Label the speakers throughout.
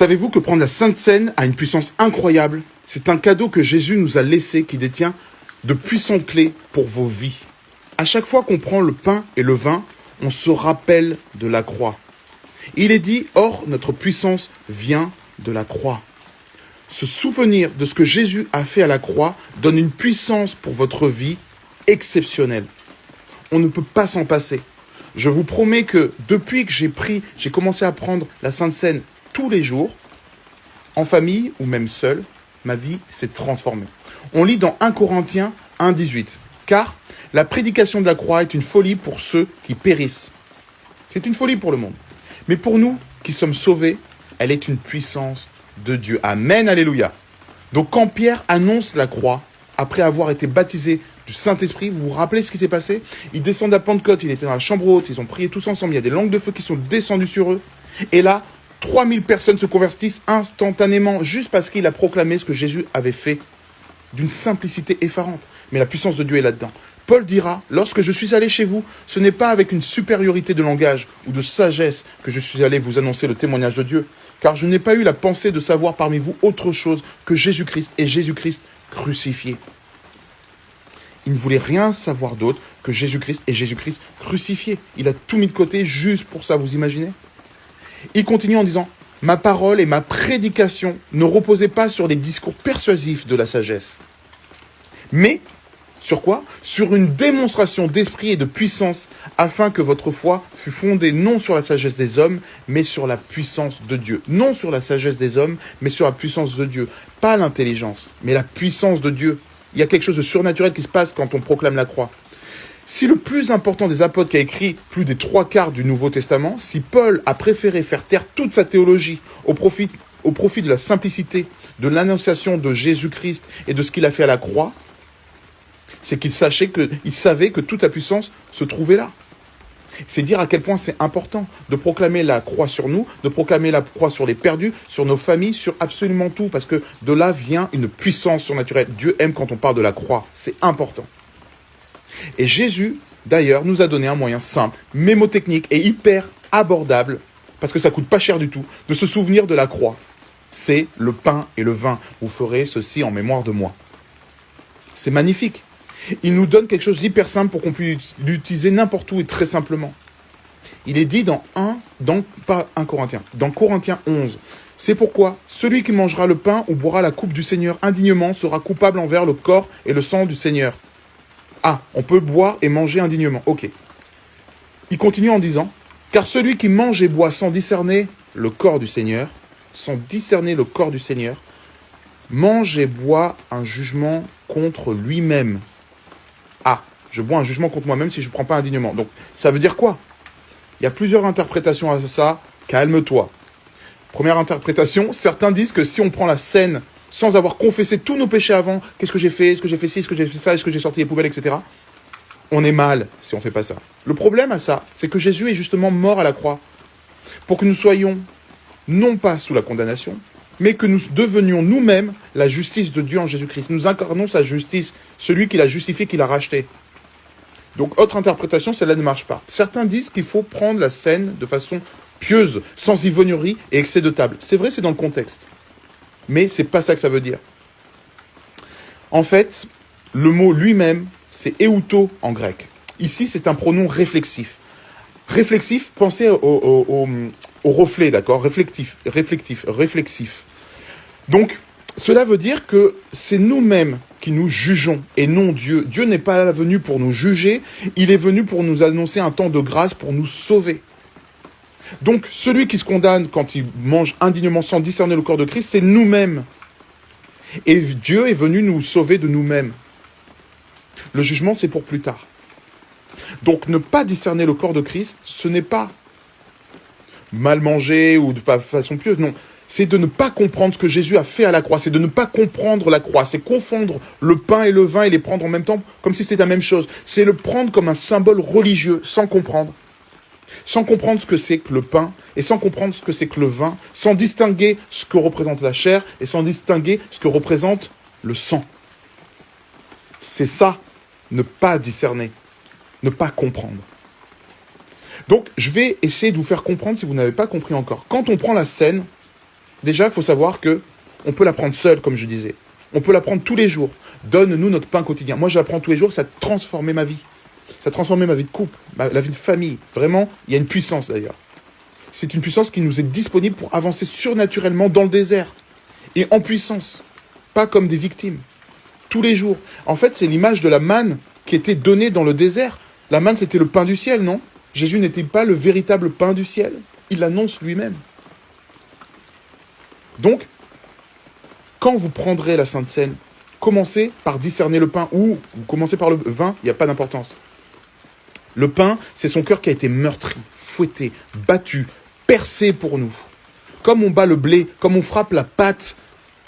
Speaker 1: Savez-vous que prendre la Sainte Seine a une puissance incroyable? C'est un cadeau que Jésus nous a laissé qui détient de puissantes clés pour vos vies. À chaque fois qu'on prend le pain et le vin, on se rappelle de la croix. Il est dit, or notre puissance vient de la croix. Se souvenir de ce que Jésus a fait à la croix donne une puissance pour votre vie exceptionnelle. On ne peut pas s'en passer. Je vous promets que depuis que j'ai commencé à prendre la Sainte Seine tous les jours, en famille ou même seul, ma vie s'est transformée. On lit dans 1 Corinthiens 1,18. Car la prédication de la croix est une folie pour ceux qui périssent. C'est une folie pour le monde. Mais pour nous qui sommes sauvés, elle est une puissance de Dieu. Amen, alléluia. Donc quand Pierre annonce la croix, après avoir été baptisé du Saint-Esprit, vous vous rappelez ce qui s'est passé? Ils descendent à Pentecôte, il était dans la chambre haute, ils ont prié tous ensemble, il y a des langues de feu qui sont descendues sur eux. Et là, 3000 personnes se convertissent instantanément, juste parce qu'il a proclamé ce que Jésus avait fait, d'une simplicité effarante. Mais la puissance de Dieu est là-dedans. Paul dira, lorsque je suis allé chez vous, ce n'est pas avec une supériorité de langage ou de sagesse que je suis allé vous annoncer le témoignage de Dieu, car je n'ai pas eu la pensée de savoir parmi vous autre chose que Jésus-Christ et Jésus-Christ crucifié. Il ne voulait rien savoir d'autre que Jésus-Christ et Jésus-Christ crucifié. Il a tout mis de côté juste pour ça, vous imaginez? Il continue en disant, ma parole et ma prédication ne reposaient pas sur les discours persuasifs de la sagesse, mais sur quoi? Sur une démonstration d'esprit et de puissance, afin que votre foi fût fondée non sur la sagesse des hommes, mais sur la puissance de Dieu. Non sur la sagesse des hommes, mais sur la puissance de Dieu. Pas l'intelligence, mais la puissance de Dieu. Il y a quelque chose de surnaturel qui se passe quand on proclame la croix. Si le plus important des apôtres qui a écrit plus des 3/4 du Nouveau Testament, si Paul a préféré faire taire toute sa théologie au profit de la simplicité, de l'annonciation de Jésus-Christ et de ce qu'il a fait à la croix, c'est qu'il savait que toute la puissance se trouvait là. C'est dire à quel point c'est important de proclamer la croix sur nous, de proclamer la croix sur les perdus, sur nos familles, sur absolument tout, parce que de là vient une puissance surnaturelle. Dieu aime quand on parle de la croix, c'est important. Et Jésus, d'ailleurs, nous a donné un moyen simple, mémotechnique et hyper abordable, parce que ça coûte pas cher du tout, de se souvenir de la croix. C'est le pain et le vin. Vous ferez ceci en mémoire de moi. C'est magnifique. Il nous donne quelque chose d'hyper simple pour qu'on puisse l'utiliser n'importe où et très simplement. Il est dit dans Corinthiens 11. C'est pourquoi celui qui mangera le pain ou boira la coupe du Seigneur indignement sera coupable envers le corps et le sang du Seigneur. Ah, on peut boire et manger indignement. Ok. Il continue en disant, car celui qui mange et boit sans discerner le corps du Seigneur, mange et boit un jugement contre lui-même. Ah, je bois un jugement contre moi-même si je ne prends pas indignement. Donc, ça veut dire quoi? Il y a plusieurs interprétations à ça. Calme-toi. Première interprétation, certains disent que si on prend la scène sans avoir confessé tous nos péchés avant, qu'est-ce que j'ai fait, est-ce que j'ai fait ci, est-ce que j'ai fait ça, est-ce que j'ai sorti les poubelles, etc. On est mal si on ne fait pas ça. Le problème à ça, c'est que Jésus est justement mort à la croix pour que nous soyons non pas sous la condamnation, mais que nous devenions nous-mêmes la justice de Dieu en Jésus-Christ. Nous incarnons sa justice, celui qui l'a justifié, qui l'a racheté. Donc, autre interprétation, celle-là ne marche pas. Certains disent qu'il faut prendre la scène de façon pieuse, sans ivrognerie et excès de table. C'est vrai, c'est dans le contexte. Mais c'est pas ça que ça veut dire. En fait, le mot lui-même, c'est euto en grec. Ici, c'est un pronom réflexif. Réflexif, pensez au reflet, d'accord? Réflectif. Donc, cela veut dire que c'est nous-mêmes qui nous jugeons et non Dieu. Dieu n'est pas là venu pour nous juger, il est venu pour nous annoncer un temps de grâce, pour nous sauver. Donc, celui qui se condamne quand il mange indignement sans discerner le corps de Christ, c'est nous-mêmes. Et Dieu est venu nous sauver de nous-mêmes. Le jugement, c'est pour plus tard. Donc, ne pas discerner le corps de Christ, ce n'est pas mal manger ou de façon pieuse, non. C'est de ne pas comprendre ce que Jésus a fait à la croix. C'est de ne pas comprendre la croix. C'est confondre le pain et le vin et les prendre en même temps comme si c'était la même chose. C'est le prendre comme un symbole religieux sans comprendre. Sans comprendre ce que c'est que le pain et sans comprendre ce que c'est que le vin. Sans distinguer ce que représente la chair et sans distinguer ce que représente le sang. C'est ça, ne pas discerner. Ne pas comprendre. Donc, je vais essayer de vous faire comprendre si vous n'avez pas compris encore. Quand on prend la scène, Déjà, il faut savoir que on peut la prendre seule, comme je disais. On peut la prendre tous les jours. Donne-nous notre pain quotidien. Moi, je la prends tous les jours, ça a transformé ma vie. Ça a transformé ma vie de couple, la vie de famille. Vraiment, il y a une puissance d'ailleurs. C'est une puissance qui nous est disponible pour avancer surnaturellement dans le désert. Et en puissance. Pas comme des victimes. Tous les jours. En fait, c'est l'image de la manne qui était donnée dans le désert. La manne, c'était le pain du ciel, non? Jésus n'était pas le véritable pain du ciel. Il l'annonce lui-même. Donc, quand vous prendrez la Sainte Seine, commencez par discerner le pain ou commencez par le vin, il n'y a pas d'importance. Le pain, c'est son cœur qui a été meurtri, fouetté, battu, percé pour nous. Comme on bat le blé, comme on frappe la pâte,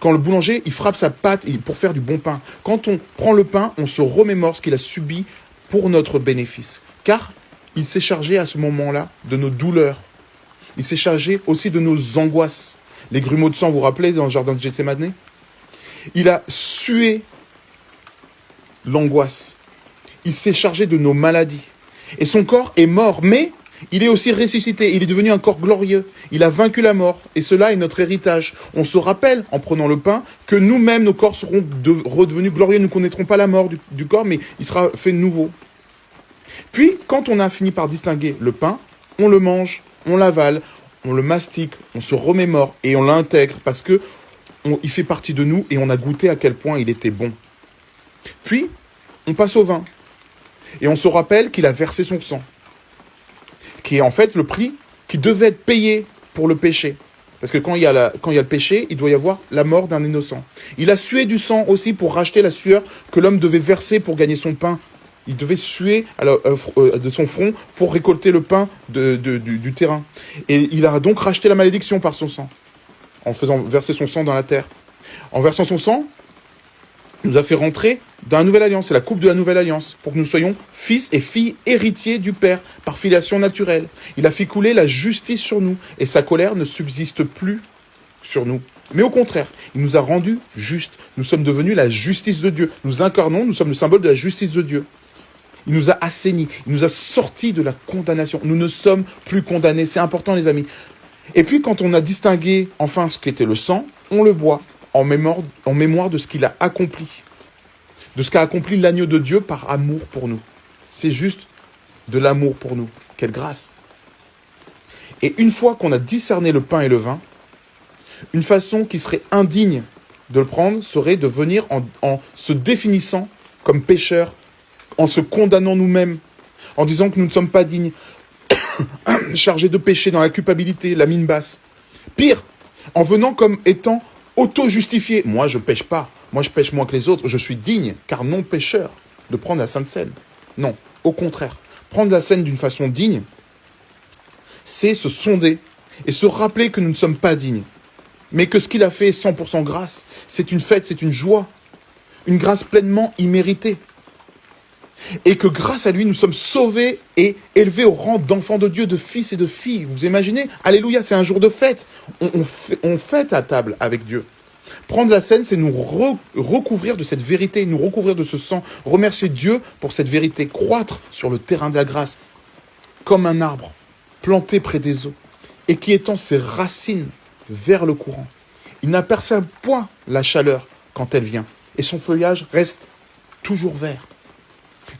Speaker 1: quand le boulanger, il frappe sa pâte pour faire du bon pain. Quand on prend le pain, on se remémore ce qu'il a subi pour notre bénéfice. Car il s'est chargé à ce moment-là de nos douleurs. Il s'est chargé aussi de nos angoisses. Les grumeaux de sang, vous vous rappelez, dans le jardin de Gethsémani? Il a sué l'angoisse. Il s'est chargé de nos maladies. Et son corps est mort, mais il est aussi ressuscité. Il est devenu un corps glorieux. Il a vaincu la mort. Et cela est notre héritage. On se rappelle, en prenant le pain, que nous-mêmes, nos corps seront redevenus glorieux. Nous ne connaîtrons pas la mort du corps, mais il sera fait de nouveau. Puis, quand on a fini par distinguer le pain, on le mange, on l'avale, on le mastique, on se remémore et on l'intègre parce que il fait partie de nous et on a goûté à quel point il était bon. Puis, on passe au vin. Et on se rappelle qu'il a versé son sang, qui est en fait le prix qui devait être payé pour le péché. Parce que quand il y a le péché, il doit y avoir la mort d'un innocent. Il a sué du sang aussi pour racheter la sueur que l'homme devait verser pour gagner son pain. Il devait suer de son front pour récolter le pain du terrain. Et il a donc racheté la malédiction par son sang, en faisant verser son sang dans la terre. En versant son sang, il nous a fait rentrer dans la nouvelle alliance. C'est la coupe de la nouvelle alliance, pour que nous soyons fils et filles héritiers du Père, par filiation naturelle. Il a fait couler la justice sur nous, et sa colère ne subsiste plus sur nous. Mais au contraire, il nous a rendus justes. Nous sommes devenus la justice de Dieu. Nous incarnons, nous sommes le symbole de la justice de Dieu. Il nous a assainis, il nous a sortis de la condamnation. Nous ne sommes plus condamnés, c'est important les amis. Et puis quand on a distingué enfin ce qu'était le sang, on le boit en mémoire de ce qu'il a accompli. De ce qu'a accompli l'agneau de Dieu par amour pour nous. C'est juste de l'amour pour nous. Quelle grâce! Et une fois qu'on a discerné le pain et le vin, une façon qui serait indigne de le prendre serait de venir en se définissant comme pécheurs, en se condamnant nous-mêmes, en disant que nous ne sommes pas dignes, chargés de péché dans la culpabilité, la mine basse. Pire, en venant comme étant auto-justifiés. Moi, je pêche pas. Moi, je pêche moins que les autres. Je suis digne, car non pécheur, de prendre la Sainte Seine. Non, au contraire. Prendre la Seine d'une façon digne, c'est se sonder et se rappeler que nous ne sommes pas dignes. Mais que ce qu'il a fait est 100% grâce. C'est une fête, c'est une joie. Une grâce pleinement imméritée. Et que grâce à lui, nous sommes sauvés et élevés au rang d'enfants de Dieu, de fils et de filles. Vous imaginez? Alléluia, c'est un jour de fête. On fête à table avec Dieu. Prendre la Seine, c'est nous recouvrir de cette vérité, nous recouvrir de ce sang, remercier Dieu pour cette vérité, croître sur le terrain de la grâce, comme un arbre planté près des eaux, et qui étend ses racines vers le courant. Il n'aperçoit point la chaleur quand elle vient, et son feuillage reste toujours vert.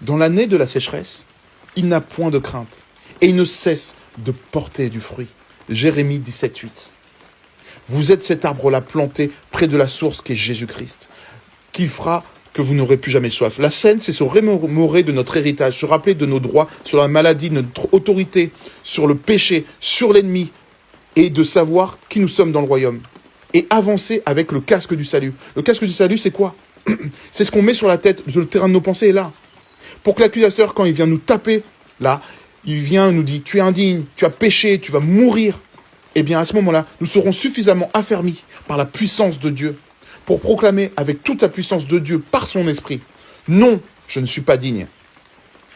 Speaker 1: Dans l'année de la sécheresse, il n'a point de crainte, et il ne cesse de porter du fruit. Jérémie 17:8. Vous êtes cet arbre-là planté près de la source qui est Jésus-Christ, qui fera que vous n'aurez plus jamais soif. La Seine, c'est se remémorer de notre héritage, se rappeler de nos droits sur la maladie, de notre autorité, sur le péché, sur l'ennemi, et de savoir qui nous sommes dans le royaume. Et avancer avec le casque du salut. Le casque du salut, c'est quoi? C'est ce qu'on met sur la tête, le terrain de nos pensées est là. Pour que l'accusateur, quand il vient nous taper, là, il vient nous dit, tu es indigne, tu as péché, tu vas mourir. Eh bien, à ce moment-là, nous serons suffisamment affermis par la puissance de Dieu pour proclamer avec toute la puissance de Dieu par son esprit, non, je ne suis pas digne.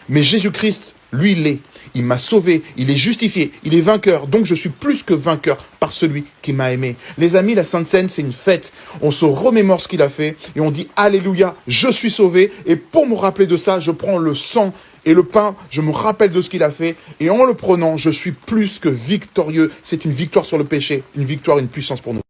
Speaker 1: Mais Jésus-Christ, lui, il l'est. Il m'a sauvé, il est justifié, il est vainqueur. Donc je suis plus que vainqueur par celui qui m'a aimé. Les amis, la Sainte Seine, c'est une fête. On se remémore ce qu'il a fait et on dit Alléluia, je suis sauvé. Et pour me rappeler de ça, je prends le sang et le pain, je me rappelle de ce qu'il a fait. Et en le prenant, je suis plus que victorieux. C'est une victoire sur le péché, une victoire, une puissance pour nous.